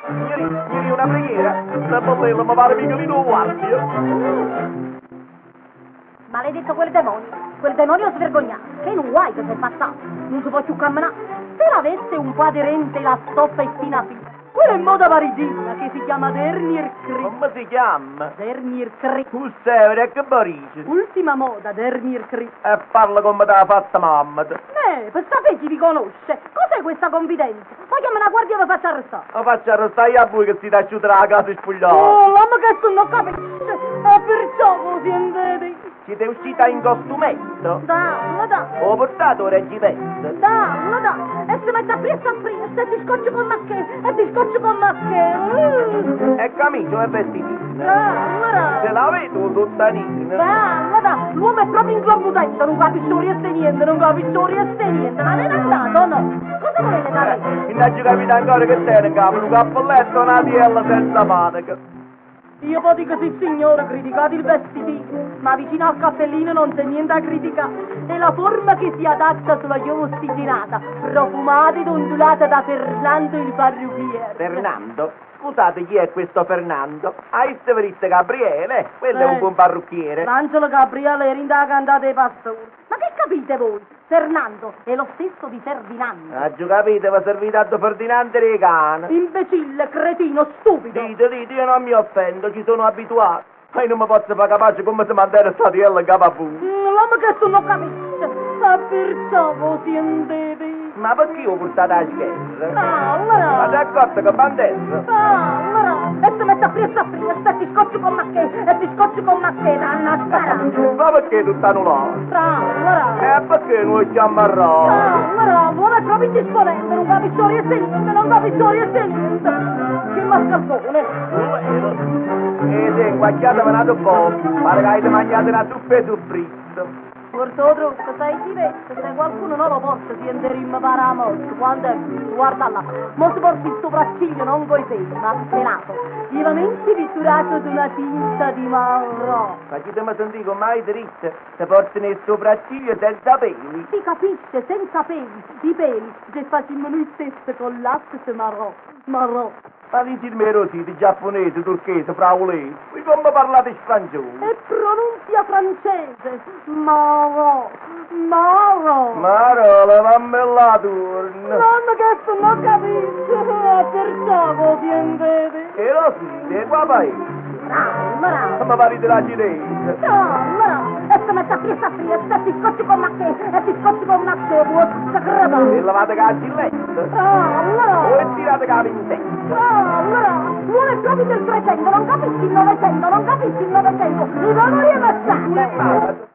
Ieri una preghiera, la ballella mi pare mica di nuovo guardia. Maledetto quel demonio svergognato, che in un guai che si è passato, non si può più camminare. Se l'avesse un po' aderente la stoffa e fina fina, quella è moda parigina che si chiama Dernier Cri. Come si chiama? Dernier Cri. Tu sei, che Parigi? Ultima moda, Dernier Cri. E parla come te l'ha fatta mamma. Per sapere chi vi conosce, cos'è questa confidenza? Poi chiama la guardia e vi faccia arrestare. Ma faccia arrestare a voi che si dà chiudere la casa spogliata. Oh, l'uomo che tu non capisce, e perciò lo siete. Siete uscita in costumento? Da. Ho portato reggimento? Da. E si mette a prima, se ti scocci con ma che, e ti scocci con ma che. E camicio e vestitino? Da. Se la vedo tutta nera. Da. L'uomo è proprio incompetente, non capisce niente, Ma ve ne andate o no? Cosa volete da me? Non ci capite ancora che te ne capo, un cappelletto, una tiella senza manica. Io poi dico sì signore, criticate il vestitino, ma vicino al cappellino non c'è niente da criticare. È la forma che si adatta sulla chioma ossigenata, profumata ed ondulata da Fernando il parrucchiere. Fernando? Scusate, chi è questo Fernando? Hai visto Gabriele? Quello è un buon parrucchiere. L'Angelo Gabriele era in da cantata dei pastori. Ma che capite voi? Fernando è lo stesso di Ferdinando. Ah, giù capite, vi servite a Ferdinando Regano. Imbecille, cretino, stupido. Dite, io non mi offendo, ci sono abituato. Ma non mi posso fare capace come se mandare statiella in capo a voi. L'uomo che tu non capisce, perciò voi siete. Ma perché io portate a scherza? Allora. Ma ti accorto che bandessa? Allora. E ti metti a fria, e ti scocci con ma che, danna spara. Ma perché tutta annullata? Allora. Perché noi siamo a Roma? Allora, l'uomo è proprio indisponente, non capisce niente, Che mascalzone. Sì, inguagliata venato poco, pare che avete mangiato una zuppa e soffritto. Porto trutto, sai di vecchio, se qualcuno non lo possa si enterimmo para la morte, quando è visto, guarda là, mo si porta il sopracciglio non coi peli, ma pelato, vivamente pitturato di una tinta di marro. Ma chi te mi sentì con mai dritte, se portano il sopracciglio senza peli? Si capisce, senza peli, i peli, se facciamo noi stessi con l'asse marro. Ma dici il mero di giapponese, turchese, fraulese, qui come parlate spagnolo? E pronuncia francese, Maro. Maro, levammi la turno. Non che tu non capisci, perciò lo siete. E lo senti, qua paese. Bravo. Come pari della cinese. No, e se mette a fria, e ti scocci con ma che, vuoi sacrata. E lavate la gilletta. O e tirate la vintetta. Allora, non è proprio del 300, non capisci il 900, i valori e mazzate.